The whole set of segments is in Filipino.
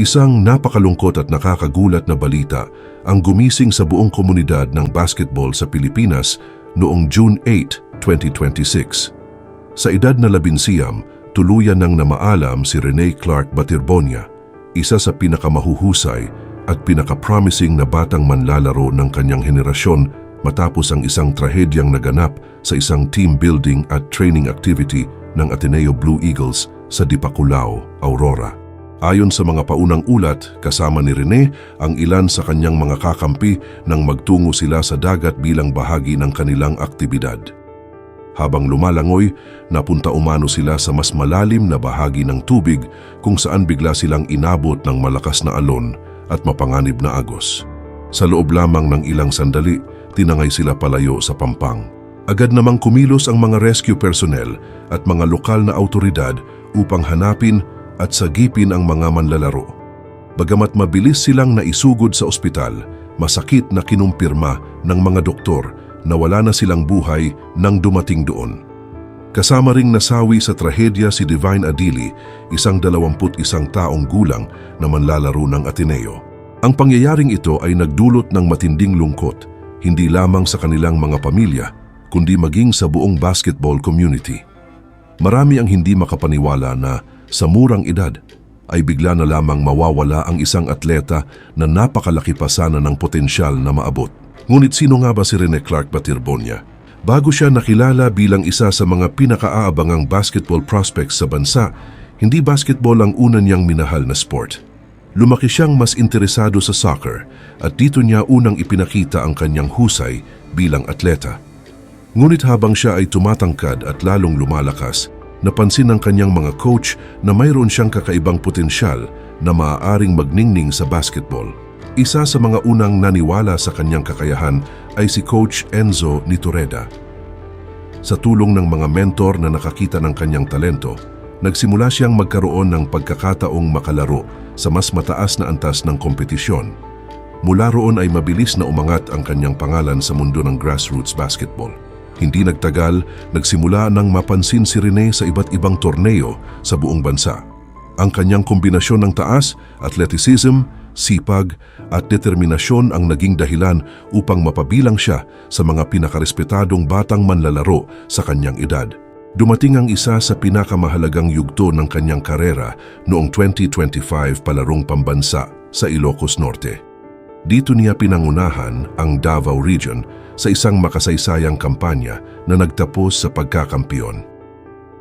Isang napakalungkot at nakakagulat na balita ang gumising sa buong komunidad ng basketball sa Pilipinas noong June 8, 2026. Sa edad na 11, tuluyan nang namaalam si Rene Clark Batirbonia, isa sa pinakamahuhusay at pinaka-promising na batang manlalaro ng kanyang henerasyon matapos ang isang trahedyang naganap sa isang team building at training activity ng Ateneo Blue Eagles sa Dipaculao, Aurora. Ayon sa mga paunang ulat, kasama ni Rene ang ilan sa kanyang mga kakampi nang magtungo sila sa dagat bilang bahagi ng kanilang aktibidad. Habang lumalangoy, napunta umano sila sa mas malalim na bahagi ng tubig kung saan bigla silang inabot ng malakas na alon at mapanganib na agos. Sa loob lamang ng ilang sandali, tinangay sila palayo sa pampang. Agad namang kumilos ang mga rescue personnel at mga lokal na autoridad upang hanapin at sagipin ang mga manlalaro. Bagamat mabilis silang naisugod sa ospital, masakit na kinumpirma ng mga doktor na wala na silang buhay nang dumating doon. Kasama ring nasawi sa trahedya si Divine Adili, isang 21 taong gulang na manlalaro ng Ateneo. Ang pangyayaring ito ay nagdulot ng matinding lungkot, hindi lamang sa kanilang mga pamilya, kundi maging sa buong basketball community. Marami ang hindi makapaniwala na sa murang edad ay bigla na lamang mawawala ang isang atleta na napakalaki pa sana ng potensyal na maabot. Ngunit sino nga ba si Rene Clark Batirbonia? Bago siya nakilala bilang isa sa mga pinakaaabangang basketball prospects sa bansa, hindi basketball ang una niyang minahal na sport. Lumaki siyang mas interesado sa soccer at dito niya unang ipinakita ang kanyang husay bilang atleta. Ngunit habang siya ay tumatangkad at lalong lumalakas, napansin ng kanyang mga coach na mayroon siyang kakaibang potensyal na maaaring magningning sa basketball. Isa sa mga unang naniwala sa kanyang kakayahan ay si Coach Enzo Nitoreda. Sa tulong ng mga mentor na nakakita ng kanyang talento, nagsimula siyang magkaroon ng pagkakataong makalaro sa mas mataas na antas ng kompetisyon. Mula roon ay mabilis na umangat ang kanyang pangalan sa mundo ng grassroots basketball. Hindi nagtagal, nagsimula nang mapansin si Rene sa iba't ibang torneo sa buong bansa. Ang kanyang kombinasyon ng taas, athleticism, sipag at determinasyon ang naging dahilan upang mapabilang siya sa mga pinakarespetadong batang manlalaro sa kanyang edad. Dumating ang isa sa pinakamahalagang yugto ng kanyang karera noong 2025 palarong pambansa sa Ilocos Norte. Dito niya pinangunahan ang Davao Region sa isang makasaysayang kampanya na nagtapos sa pagkakampiyon.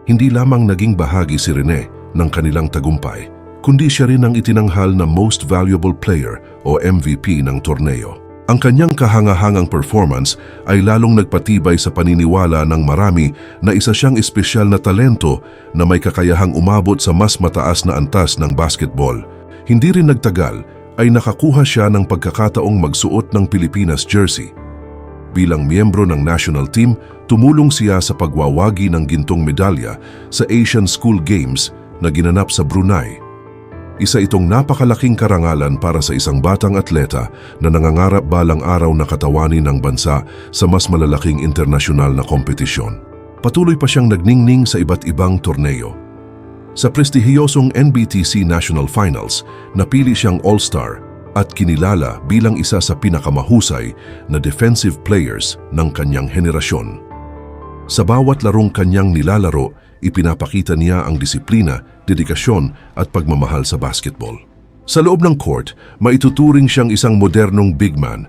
Hindi lamang naging bahagi si Rene ng kanilang tagumpay, kundi siya rin ang itinanghal na Most Valuable Player o MVP ng torneo. Ang kanyang kahangahangang performance ay lalong nagpatibay sa paniniwala ng marami na isa siyang espesyal na talento na may kakayahang umabot sa mas mataas na antas ng basketball. Hindi rin nagtagal ay nakakuha siya ng pagkakataong magsuot ng Pilipinas jersey. Bilang miyembro ng national team, tumulong siya sa pagwawagi ng gintong medalya sa Asian School Games na ginanap sa Brunei. Isa itong napakalaking karangalan para sa isang batang atleta na nangangarap balang araw na katawanin ng bansa sa mas malalaking internasyonal na kompetisyon. Patuloy pa siyang nagningning sa iba't ibang torneo. Sa prestihiyosong NBTC National Finals, napili siyang All-Star at kinilala bilang isa sa pinakamahusay na defensive players ng kanyang henerasyon. Sa bawat larong kanyang nilalaro, ipinapakita niya ang disiplina, dedikasyon at pagmamahal sa basketball. Sa loob ng court, maituturing siyang isang modernong big man.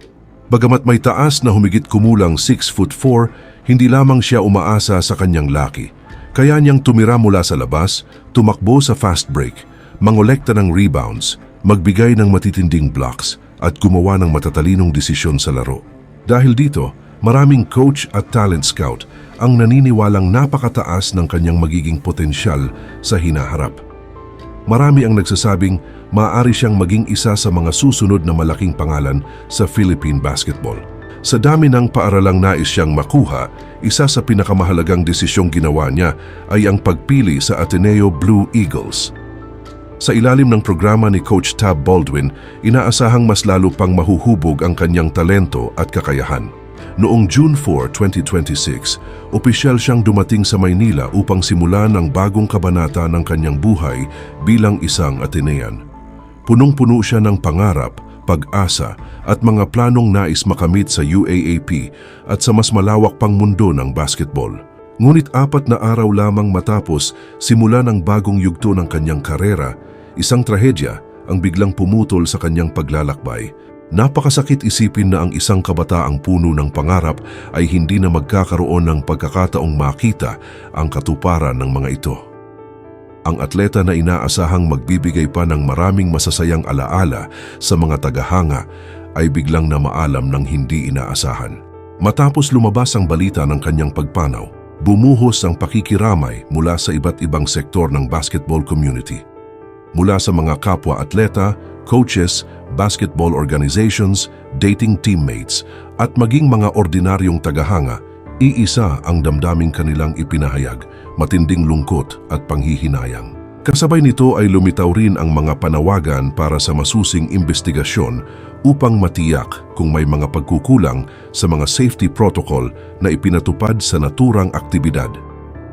Bagamat may taas na humigit kumulang 6'4", hindi lamang siya umaasa sa kanyang laki. Kaya niyang tumira mula sa labas, tumakbo sa fast break, mangolekta ng rebounds, magbigay ng matitinding blocks at gumawa ng matatalinong desisyon sa laro. Dahil dito, maraming coach at talent scout ang naniniwalang napakataas ng kanyang magiging potensyal sa hinaharap. Marami ang nagsasabing maaari siyang maging isa sa mga susunod na malaking pangalan sa Philippine basketball. Sa dami ng paaralang nais siyang makuha, isa sa pinakamahalagang desisyong ginawa niya ay ang pagpili sa Ateneo Blue Eagles. Sa ilalim ng programa ni Coach Tab Baldwin, inaasahang mas lalo pang mahuhubog ang kanyang talento at kakayahan. Noong June 4, 2026, opisyal siyang dumating sa Maynila upang simulan ang bagong kabanata ng kanyang buhay bilang isang Atenean. Punong-puno siya ng pangarap, pag-asa at mga planong nais makamit sa UAAP at sa mas malawak pang mundo ng basketball. Ngunit 4 na araw lamang matapos simula ng bagong yugto ng kanyang karera, isang trahedya ang biglang pumutol sa kanyang paglalakbay. Napakasakit isipin na ang isang kabataang puno ng pangarap ay hindi na magkakaroon ng pagkakataong makita ang katuparan ng mga ito. Ang atleta na inaasahang magbibigay pa ng maraming masasayang alaala sa mga tagahanga ay biglang namaalam ng hindi inaasahan. Matapos lumabas ang balita ng kanyang pagpanaw, bumuhos ang pakikiramay mula sa iba't ibang sektor ng basketball community. Mula sa mga kapwa-atleta, coaches, basketball organizations, dating teammates, at maging mga ordinaryong tagahanga, iisa ang damdaming kanilang ipinahayag, matinding lungkot at panghihinayang. Kasabay nito ay lumitaw rin ang mga panawagan para sa masusing investigasyon upang matiyak kung may mga pagkukulang sa mga safety protocol na ipinatupad sa naturang aktibidad.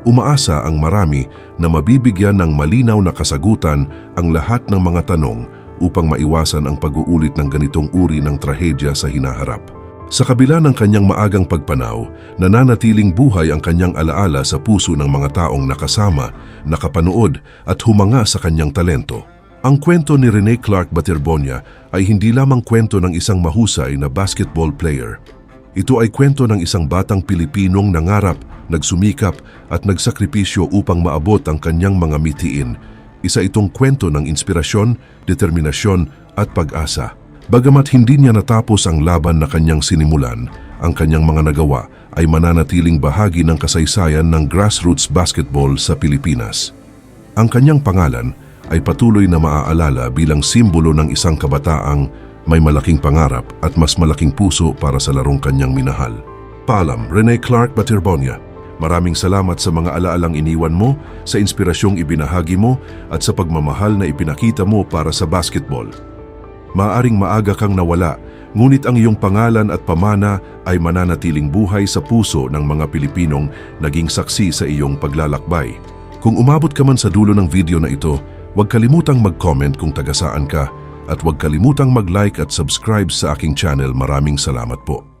Umaasa ang marami na mabibigyan ng malinaw na kasagutan ang lahat ng mga tanong upang maiwasan ang pag-uulit ng ganitong uri ng trahedya sa hinaharap. Sa kabila ng kanyang maagang pagpanaw, nananatiling buhay ang kanyang alaala sa puso ng mga taong nakasama, nakapanood at humanga sa kanyang talento. Ang kwento ni Rene Clark Baterbonia ay hindi lamang kwento ng isang mahusay na basketball player. Ito ay kwento ng isang batang Pilipinong nangarap, nagsumikap at nagsakripisyo upang maabot ang kanyang mga mitiin. Isa itong kwento ng inspirasyon, determinasyon at pag-asa. Bagamat hindi niya natapos ang laban na kanyang sinimulan, ang kanyang mga nagawa ay mananatiling bahagi ng kasaysayan ng grassroots basketball sa Pilipinas. Ang kanyang pangalan ay patuloy na maaalala bilang simbolo ng isang kabataang may malaking pangarap at mas malaking puso para sa larong kanyang minahal. Paalam, Rene Clark Baterbonia. Maraming salamat sa mga alaalang iniwan mo, sa inspirasyong ibinahagi mo at sa pagmamahal na ipinakita mo para sa basketball. Maaring maaga kang nawala, ngunit ang iyong pangalan at pamana ay mananatiling buhay sa puso ng mga Pilipinong naging saksi sa iyong paglalakbay. Kung umabot ka man sa dulo ng video na ito, huwag kalimutang mag-comment kung taga saan ka at huwag kalimutang mag-like at subscribe sa aking channel. Maraming salamat po.